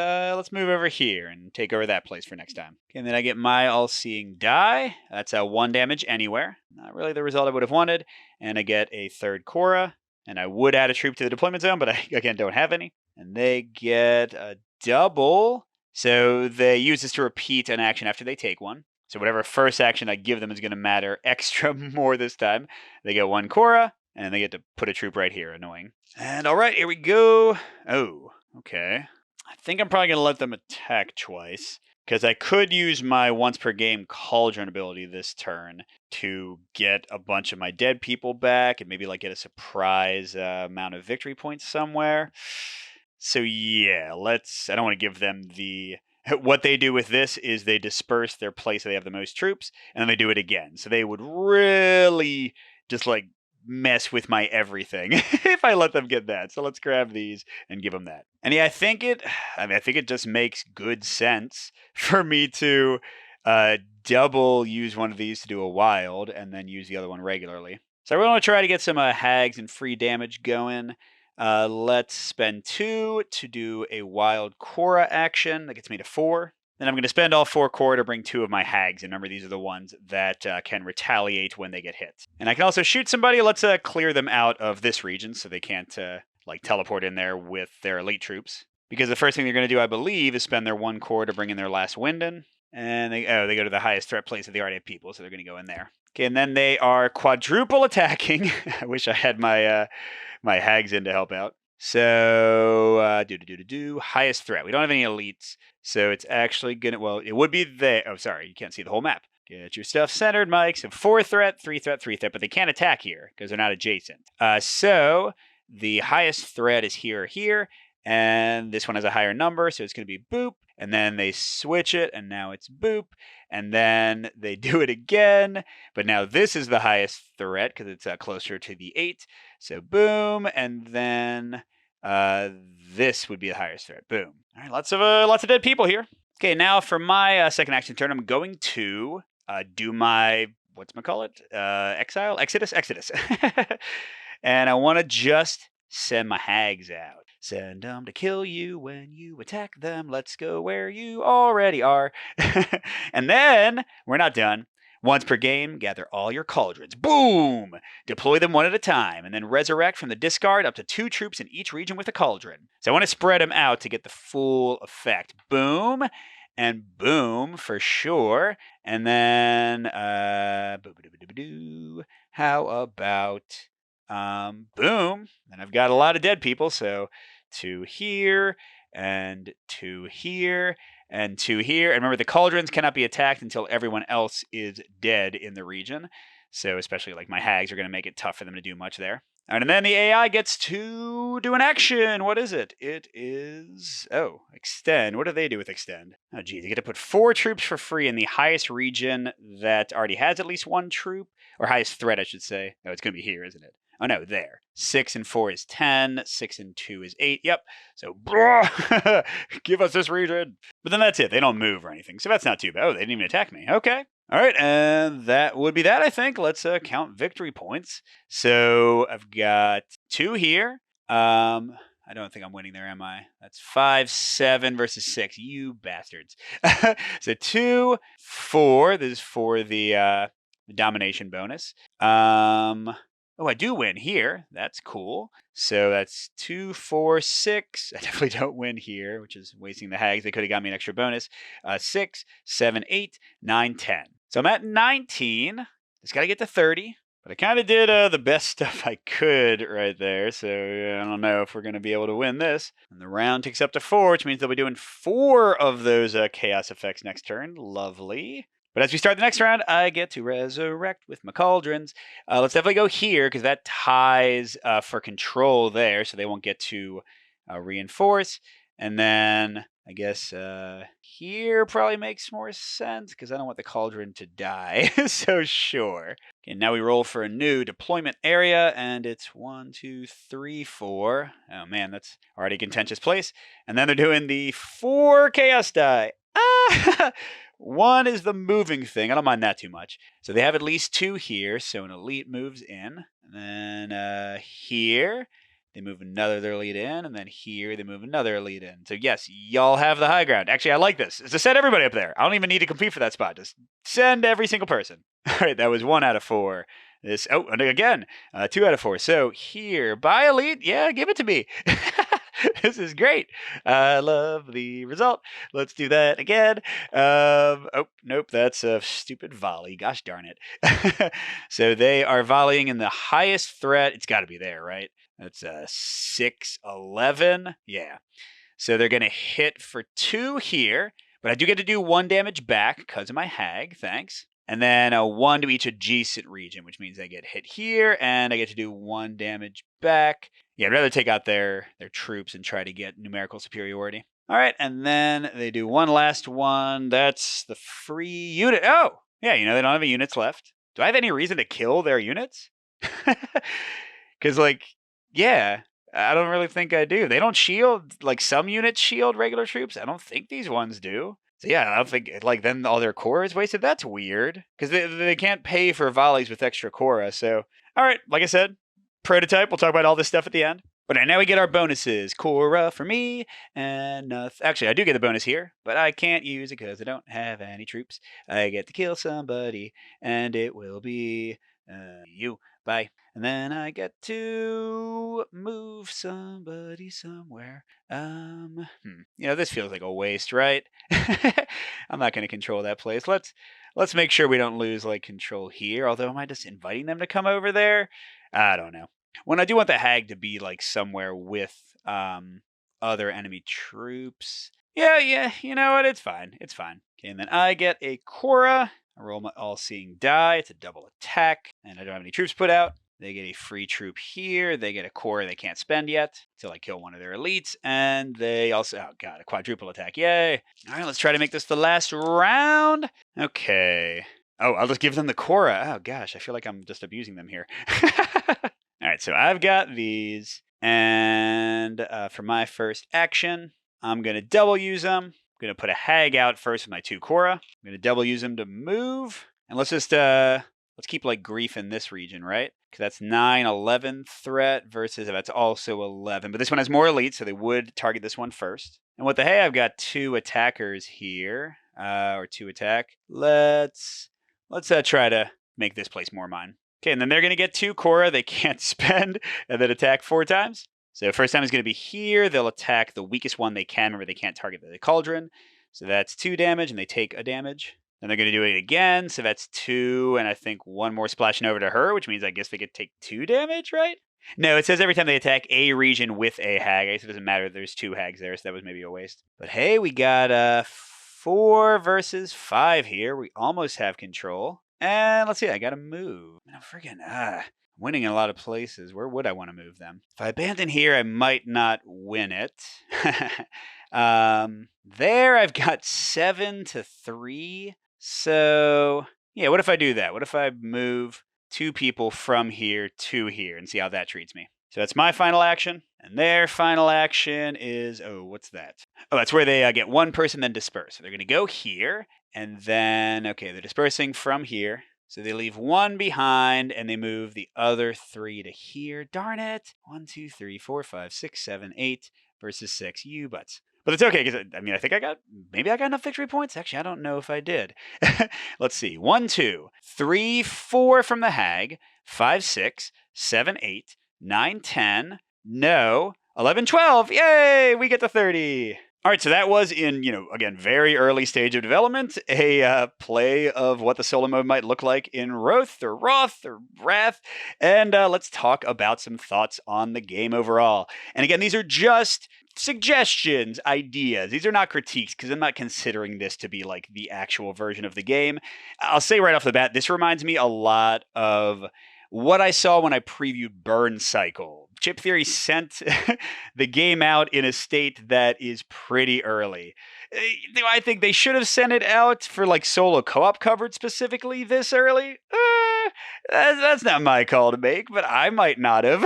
move over here and take over that place for next time. Okay, and then I get my all-seeing die. That's 1 damage anywhere. Not really the result I would have wanted. And I get a 3rd Korra. And I would add a troop to the deployment zone, but I, again, don't have any. And they get a double. So they use this to repeat an action after they take one. So whatever first action I give them is going to matter extra more this time. They get 1 Korra, and they get to put a troop right here. Annoying. And all right, here we go. Oh. Okay. I think I'm probably going to let them attack twice, because I could use my once per game cauldron ability this turn to get a bunch of my dead people back and maybe like get a surprise amount of victory points somewhere. So yeah, I don't want to give them the... What they do with this is they disperse their place where they have the most troops, and then they do it again. So they would really just like mess with my everything if I let them get that. So let's grab these and give them that. And yeah, I think it just makes good sense for me to double use one of these to do a wild and then use the other one regularly. So we're going to try to get some hags and free damage going. Let's spend 2 to do a wild Korra action. That gets me to 4. Then I'm going to spend all 4 core to bring 2 of my hags. And remember, these are the ones that can retaliate when they get hit. And I can also shoot somebody. Let's clear them out of this region so they can't like teleport in there with their elite troops. Because the first thing they're going to do, I believe, is spend their 1 core to bring in their last Winden. And they go to the highest threat place that they already have people, so they're going to go in there. Okay, and then they are quadruple attacking. I wish I had my my hags in to help out. So, highest threat. We don't have any elites, so it's actually gonna, well, it would be there. Oh, sorry, you can't see the whole map. Get your stuff centered, Mike. So 4 threat, 3 threat, 3 threat, but they can't attack here because they're not adjacent. So the highest threat is here or here, and this one has a higher number, so it's gonna be boop. And then they switch it, and now it's boop. And then they do it again, but now this is the highest threat because it's closer to the 8. So boom, and then this would be the highest threat. Boom. All right, lots of dead people here. Okay, now for my second action turn, I'm going to do my Exodus. And I want to just send my hags out. Send them to kill you when you attack them. Let's go where you already are. And then, we're not done. Once per game, gather all your cauldrons. Boom! Deploy them one at a time, and then resurrect from the discard up to 2 troops in each region with a cauldron. So I want to spread them out to get the full effect. Boom! And boom, for sure. And then, how about... boom, and I've got a lot of dead people, so 2 here, and 2 here, and 2 here. And remember, the cauldrons cannot be attacked until everyone else is dead in the region, so especially like my hags are going to make it tough for them to do much there. All right, and then the AI gets to do an action. What is it? It is, extend. What do they do with extend? Oh, geez, you get to put 4 troops for free in the highest region that already has at least 1 troop, or highest threat, I should say. Oh, it's going to be here, isn't it? Oh, no, there. 6 and 4 is 10. 6 and 2 is 8. Yep. So, give us this region. But then that's it. They don't move or anything. So that's not too bad. Oh, they didn't even attack me. Okay. All right. And that would be that, I think. Let's count victory points. So I've got 2 here. I don't think I'm winning there, am I? That's 5, 7 versus 6. You bastards. So 2, 4. This is for the domination bonus. Oh, I do win here. That's cool. So that's 2, 4, 6. I definitely don't win here, which is wasting the hags. They could have got me an extra bonus. 6, 7, 8, 9, 10. So I'm at 19. Just got to get to 30. But I kind of did the best stuff I could right there. So I don't know if we're going to be able to win this. And the round takes up to 4, which means they'll be doing 4 of those chaos effects next turn. Lovely. But as we start the next round, I get to resurrect with my cauldrons. Let's definitely go here, because that ties for control there, so they won't get to reinforce. And then, I guess, here probably makes more sense, because I don't want the cauldron to die. So sure. Okay, now we roll for a new deployment area, and it's 1, 2, 3, 4. Oh man, that's already a contentious place. And then they're doing the 4 chaos die. Ah! 1 is the moving thing. I don't mind that too much. So they have at least 2 here. So an elite moves in. And then here, they move another elite in. And then here, they move another elite in. So yes, y'all have the high ground. Actually, I like this. It's to send everybody up there. I don't even need to compete for that spot. Just send every single person. All right, that was 1 out of 4. This, and again, 2 out of 4. So here, by elite, yeah, give it to me. This is great. I love the result. Let's do that again. Oh, nope, that's a stupid volley. Gosh darn it. So they are volleying in the highest threat. It's got to be there, right? That's 6, 11. Yeah. So they're going to hit for 2 here, but I do get to do 1 damage back because of my hag. Thanks. And then 1 to each adjacent region, which means I get hit here, and I get to do 1 damage back. Yeah, I'd rather take out their troops and try to get numerical superiority. All right, and then they do 1 last one. That's the free unit. Oh, yeah, they don't have any units left. Do I have any reason to kill their units? Because, yeah, I don't really think I do. They don't shield, some units shield regular troops. I don't think these ones do. So yeah, I don't think, then all their core is wasted. That's weird, because they can't pay for volleys with extra Cora. So, all right, like I said, prototype. We'll talk about all this stuff at the end. But now we get our bonuses. Cora for me, and actually I do get the bonus here, but I can't use it because I don't have any troops. I get to kill somebody, and it will be you. Bye. And then I get to move somebody somewhere. This feels like a waste, right? I'm not going to control that place. Let's make sure we don't lose like control here. Although, am I just inviting them to come over there? I don't know. When I do want the hag to be like somewhere with other enemy troops. Yeah, you know what? It's fine. It's fine. Okay, and then I get a Cora. I roll my all-seeing die. It's a double attack, and I don't have any troops put out. They get a free troop here. They get a Cora they can't spend yet until I kill one of their elites. And they also, oh god, a quadruple attack. Yay. All right, let's try to make this the last round. Okay. Oh, I'll just give them the Cora. Oh gosh, I feel like I'm just abusing them here. All right, so I've got these. And for my first action, I'm going to double use them. I'm going to put a hag out first with my 2 Cora. I'm going to double use them to move. And let's just, let's keep like grief in this region, right? Because that's 9, 11 threat versus that's also 11. But this one has more elites, so they would target this one first. And with the hay, I've got 2 attackers here, or 2 attack. Let's try to make this place more mine. Okay, and then they're going to get 2 Cora they can't spend, and then attack 4 times. So first time is going to be here. They'll attack the weakest one they can. Remember, they can't target the cauldron. So that's 2 damage, and they take a damage. Then they're going to do it again. So that's 2, and I think 1 more splashing over to her, which means I guess they could take 2 damage, right? No, it says every time they attack a region with a hag. I guess it doesn't matter. There's 2 hags there, so that was maybe a waste. But hey, we got 4 versus 5 here. We almost have control. And let's see, I gotta move. I'm freaking winning in a lot of places. Where would I want to move them? If I abandon here, I might not win it. There I've got 7-3. So yeah, what if I do that? What if I move 2 people from here to here and see how that treats me? So that's my final action. And their final action is, oh, what's that? Oh, that's where they get 1 person, then disperse. So they're going to go here. And then, okay, they're dispersing from here. So they leave 1 behind, and they move the other 3 to here. Darn it. 1, 2, 3, 4, 5, 6, 7, 8 versus 6. You butts. But it's okay, because, I think I got enough victory points. Actually, I don't know if I did. Let's see. 1, 2, 3, 4 from the hag. 5, 6, 7, 8, 9, 10. No. 11, 12. Yay! We get to 30. All right, so that was in, again, very early stage of development, a play of what the solo mode might look like in Wroth or Wrath. And let's talk about some thoughts on the game overall. And again, these are just suggestions, ideas. These are not critiques, because I'm not considering this to be like the actual version of the game. I'll say right off the bat, this reminds me a lot of what I saw when I previewed Burn Cycle. Chip Theory sent the game out in a state that is pretty early. I think they should have sent it out for like solo co-op coverage specifically this early. That's not my call to make, but I might not have.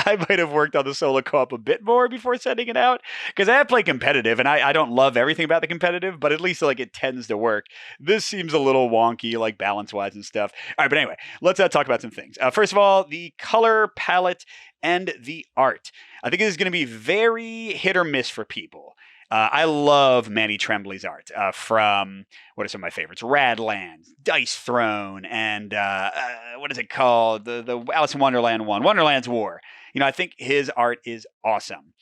I might have worked on the solo co-op a bit more before sending it out, because I have played competitive, and I don't love everything about the competitive, but at least like it tends to work. This seems a little wonky, like balance-wise and stuff. All right, but anyway, let's talk about some things. First of all, the color palette and the art. I think this is going to be very hit or miss for people. I love Manny Tremblay's art from, what are some of my favorites? Radlands, Dice Throne, and what is it called? The Alice in Wonderland one, Wonderland's War. I think his art is awesome.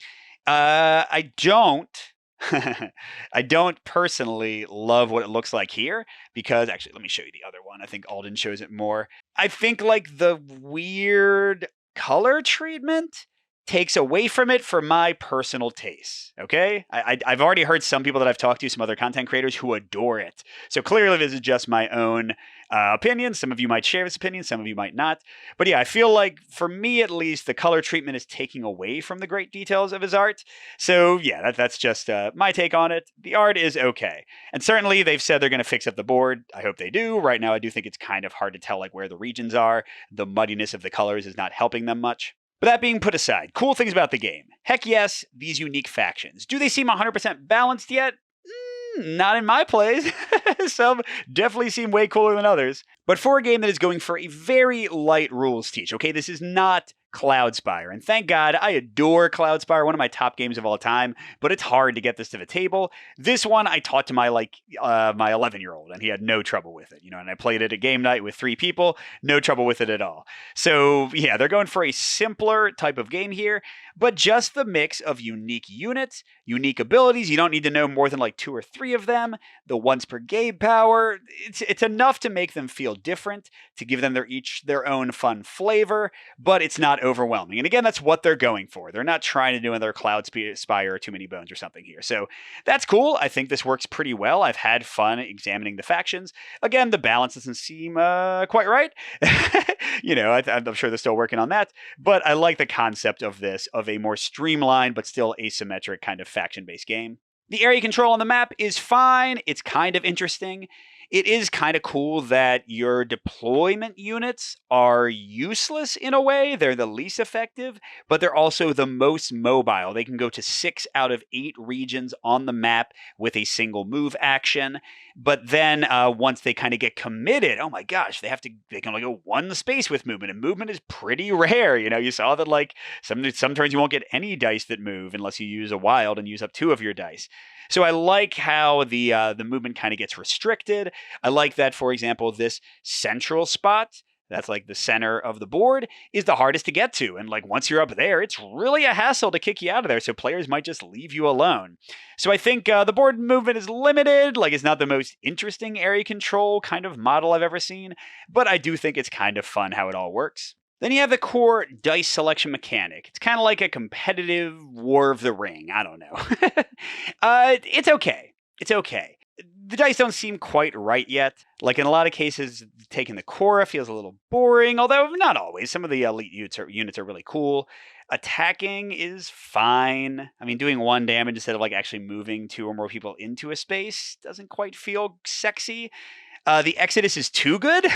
I don't personally love what it looks like here, because actually, let me show you the other one. I think Alden shows it more. I think like the weird color treatment takes away from it for my personal taste, okay? I've already heard some people that I've talked to, some other content creators who adore it. So clearly this is just my own opinion. Some of you might share this opinion, some of you might not. But yeah, I feel like, for me at least, the color treatment is taking away from the great details of his art. So yeah, that's just my take on it. The art is okay. And certainly they've said they're going to fix up the board. I hope they do. Right now I do think it's kind of hard to tell like where the regions are. The muddiness of the colors is not helping them much. But that being put aside, cool things about the game. Heck yes, these unique factions. Do they seem 100% balanced yet? Not in my plays. Some definitely seem way cooler than others. But for a game that is going for a very light rules teach, okay, this is not Cloudspire. And thank God, I adore Cloudspire, one of my top games of all time, but it's hard to get this to the table. This one I taught to my my 11-year-old, and he had no trouble with it, and I played it at game night with 3 people, no trouble with it at all. So yeah, they're going for a simpler type of game here, but just the mix of unique units, unique abilities. You don't need to know more than like 2 or 3 of them. The once per game power, it's enough to make them feel different, to give them each their own fun flavor, but it's not overwhelming. And again, that's what they're going for. They're not trying to do another Cloudspire or Too Many Bones or something here. So that's cool. I think this works pretty well. I've had fun examining the factions. Again, the balance doesn't seem quite right. I'm sure they're still working on that. But I like the concept of this, of a more streamlined but still asymmetric kind of faction-based game. The area control on the map is fine. It's kind of interesting. It is kind of cool that your deployment units are useless in a way. They're the least effective, but they're also the most mobile. They can go to 6 out of 8 regions on the map with a single move action. But then once they kind of get committed, oh my gosh, they can only go 1 space with movement, and movement is pretty rare. You saw that like some turns you won't get any dice that move unless you use a wild and use up 2 of your dice. So I like how the movement kind of gets restricted. I like that, for example, this central spot, that's like the center of the board, is the hardest to get to. And like once you're up there, it's really a hassle to kick you out of there. So players might just leave you alone. So I think the board movement is limited. Like it's not the most interesting area control kind of model I've ever seen, but I do think it's kind of fun how it all works. Then you have the core dice selection mechanic. It's kind of like a competitive War of the Ring. I don't know. It's okay. It's okay. The dice don't seem quite right yet. Like in a lot of cases, taking the Cora feels a little boring, although not always. Some of the elite units are really cool. Attacking is fine. I mean, doing 1 damage instead of like actually moving 2 or more people into a space doesn't quite feel sexy. The Exodus is too good.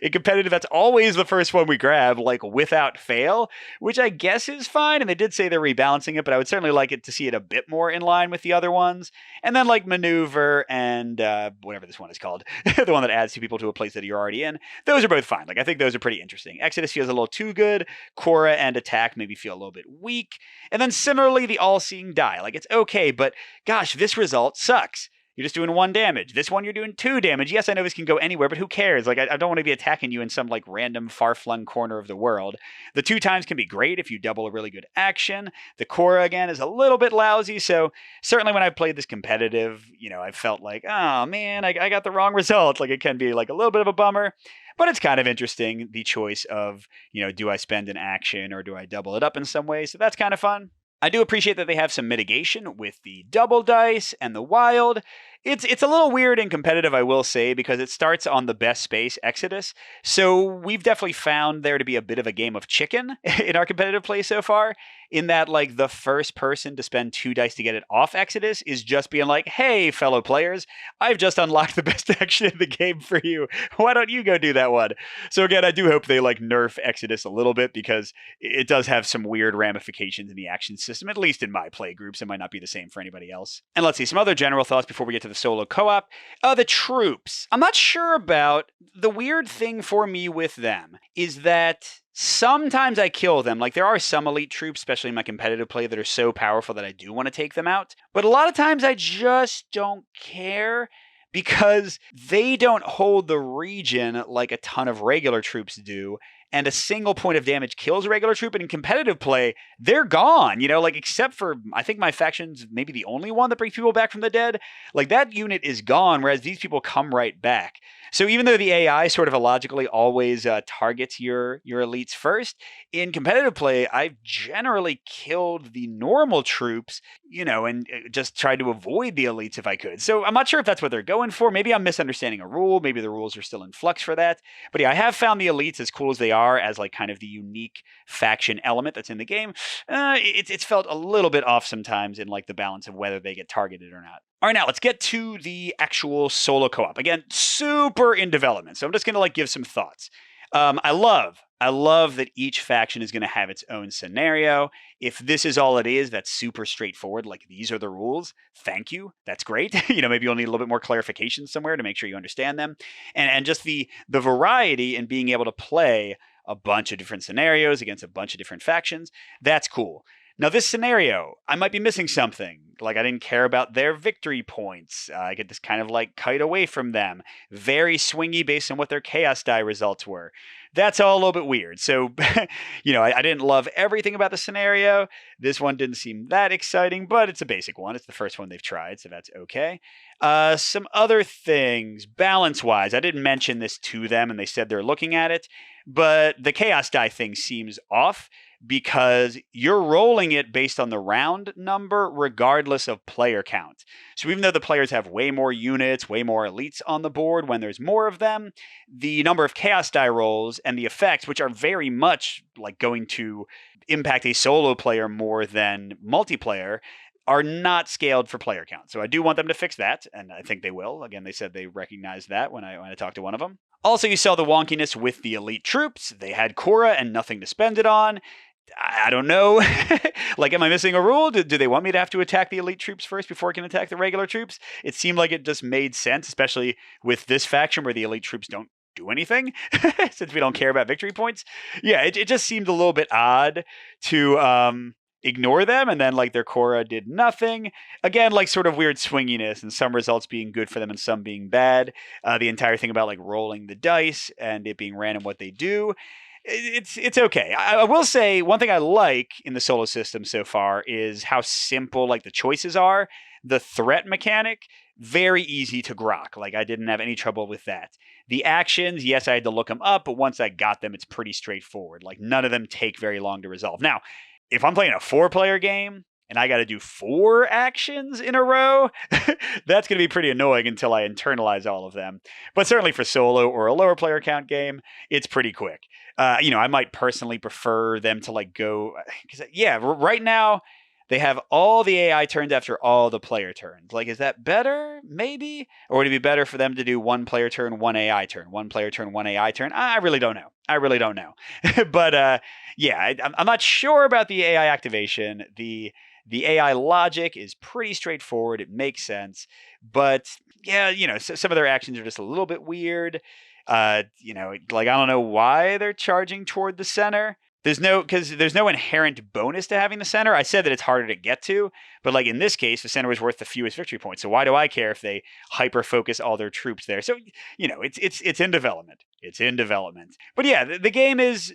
In competitive, that's always the first one we grab, like without fail, which I guess is fine. And they did say they're rebalancing it, but I would certainly like it to see it a bit more in line with the other ones. And then like Maneuver and whatever this one is called, the one that adds 2 people to a place that you're already in. Those are both fine. Like I think those are pretty interesting. Exodus feels a little too good. Cora and Attack maybe feel a little bit weak. And then similarly, the All-Seeing Die. Like it's okay, but gosh, this result sucks. You're just doing 1 damage. This one, you're doing 2 damage. Yes, I know this can go anywhere, but who cares? Like, I don't want to be attacking you in some, like, random far-flung corner of the world. The 2 times can be great if you double a really good action. The Cora, again, is a little bit lousy, so certainly when I played this competitive, I felt like, oh, man, I got the wrong result. Like, it can be, like, a little bit of a bummer, but it's kind of interesting, the choice of, do I spend an action or do I double it up in some way? So that's kind of fun. I do appreciate that they have some mitigation with the double dice and the wild. It's a little weird and competitive, I will say, because it starts on the best space, Exodus. So we've definitely found there to be a bit of a game of chicken in our competitive play so far, in that like the first person to spend 2 dice to get it off Exodus is just being like, hey, fellow players, I've just unlocked the best action in the game for you. Why don't you go do that one? So again, I do hope they like nerf Exodus a little bit, because it does have some weird ramifications in the action system, at least in my play groups. It might not be the same for anybody else. And let's see, some other general thoughts before we get to the solo co-op. The troops. I'm not sure about. The weird thing for me with them is that sometimes I kill them. Like there are some elite troops, especially in my competitive play, that are so powerful that I do want to take them out. But a lot of times I just don't care, because they don't hold the region like a ton of regular troops do. And a single point of damage kills a regular troop, and in competitive play, they're gone, like except for, I think my faction's maybe the only one that brings people back from the dead. Like that unit is gone, whereas these people come right back. So even though the AI sort of illogically always targets your elites first, in competitive play, I've generally killed the normal troops, and just tried to avoid the elites if I could. So I'm not sure if that's what they're going for. Maybe I'm misunderstanding a rule. Maybe the rules are still in flux for that. But yeah, I have found the elites, as cool as they are, as like kind of the unique faction element that's in the game. It's felt a little bit off sometimes in like the balance of whether they get targeted or not. All right, now let's get to the actual solo co-op. Again, super in development, so I'm just going to like give some thoughts. I love that each faction is going to have its own scenario. If this is all it is, that's super straightforward. Like these are the rules. Thank you. That's great. Maybe you'll need a little bit more clarification somewhere to make sure you understand them. And just the variety in being able to play a bunch of different scenarios against a bunch of different factions. That's cool. Now, this scenario, I might be missing something. Like, I didn't care about their victory points. I get this kind of like kite away from them. Very swingy based on what their chaos die results were. That's all a little bit weird. So, I didn't love everything about the scenario. This one didn't seem that exciting, but it's a basic one. It's the first one they've tried, so that's okay. Some other things, balance-wise, I didn't mention this to them, and they said they're looking at it, but the chaos die thing seems off, because you're rolling it based on the round number regardless of player count. So even though the players have way more units, way more elites on the board when there's more of them, the number of chaos die rolls and the effects, which are very much like going to impact a solo player more than multiplayer, are not scaled for player count. So I do want them to fix that, and I think they will. Again, they said they recognized that when I talked to one of them. Also, you saw the wonkiness with the elite troops. They had Korra and nothing to spend it on. I don't know. Like, am I missing a rule? Do they want me to have to attack the elite troops first before I can attack the regular troops? It seemed like it just made sense, especially with this faction where the elite troops don't do anything since we don't care about victory points. Yeah, it just seemed a little bit odd to ignore them, and then like their Korra did nothing. Again, like sort of weird swinginess, and some results being good for them and some being bad. The entire thing about like rolling the dice and it being random what they do. It's okay. I will say one thing I like in the solo system so far is how simple like the choices are. The threat mechanic, very easy to grok. Like, I didn't have any trouble with that. The actions, yes, I had to look them up, but once I got them, it's pretty straightforward. Like, none of them take very long to resolve. Now, if I'm playing a 4-player game and I got to do 4 actions in a row, that's going to be pretty annoying until I internalize all of them. But certainly for solo or a lower player count game, it's pretty quick. I might personally prefer them to like go, because right now they have all the AI turns after all the player turns. Like, is that better? Maybe? Or would it be better for them to do 1 player turn, 1 AI turn, 1 player turn, 1 AI turn? I really don't know. But I'm not sure about the AI activation. The AI logic is pretty straightforward. It makes sense. But some of their actions are just a little bit weird. Like, I don't know why they're charging toward the center. There's no inherent bonus to having the center. I said that it's harder to get to, but like in this case, the center was worth the fewest victory points. So why do I care if they hyper focus all their troops there? So it's in development. It's in development. But yeah, the game is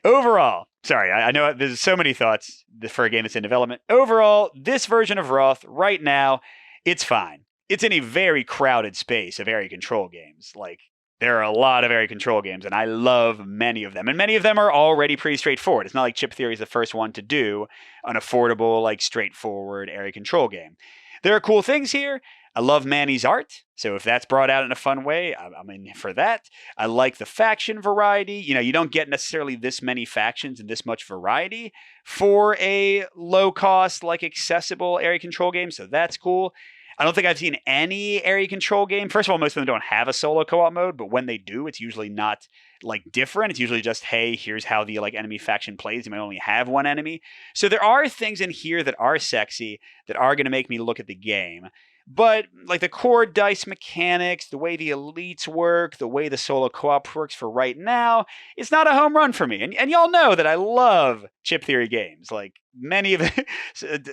overall. Sorry, I know there's so many thoughts for a game that's in development. Overall, this version of Wroth right now, it's fine. It's in a very crowded space of area control games. Like, there are a lot of area control games, and I love many of them. And many of them are already pretty straightforward. It's not like Chip Theory is the first one to do an affordable, like, straightforward area control game. There are cool things here. I love Manny's art, so if that's brought out in a fun way, I'm in for that. I like the faction variety. You don't get necessarily this many factions and this much variety for a low-cost, like, accessible area control game, so that's cool. I don't think I've seen any area control game. First of all, most of them don't have a solo co-op mode, but when they do, it's usually not like different. It's usually just, hey, here's how the like enemy faction plays. You might only have one enemy. So there are things in here that are sexy, that are going to make me look at the game. But like the core dice mechanics, the way the elites work, the way the solo co-op works for right now, it's not a home run for me. And y'all know that I love Chip Theory games. Like many of a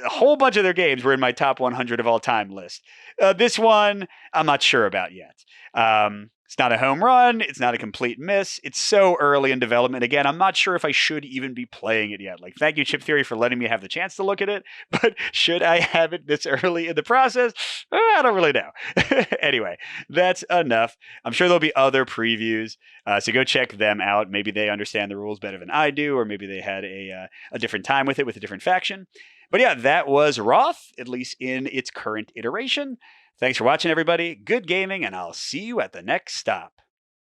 whole bunch of their games were in my top 100 of all time list. This one, I'm not sure about yet. It's not a home run. It's not a complete miss. It's so early in development. Again, I'm not sure if I should even be playing it yet. Like, thank you, Chip Theory, for letting me have the chance to look at it. But should I have it this early in the process? I don't really know. Anyway, that's enough. I'm sure there'll be other previews. So go check them out. Maybe they understand the rules better than I do, or maybe they had a different time with it with a different faction. But yeah, that was Wroth, at least in its current iteration. Thanks for watching, everybody. Good gaming, and I'll see you at the next stop.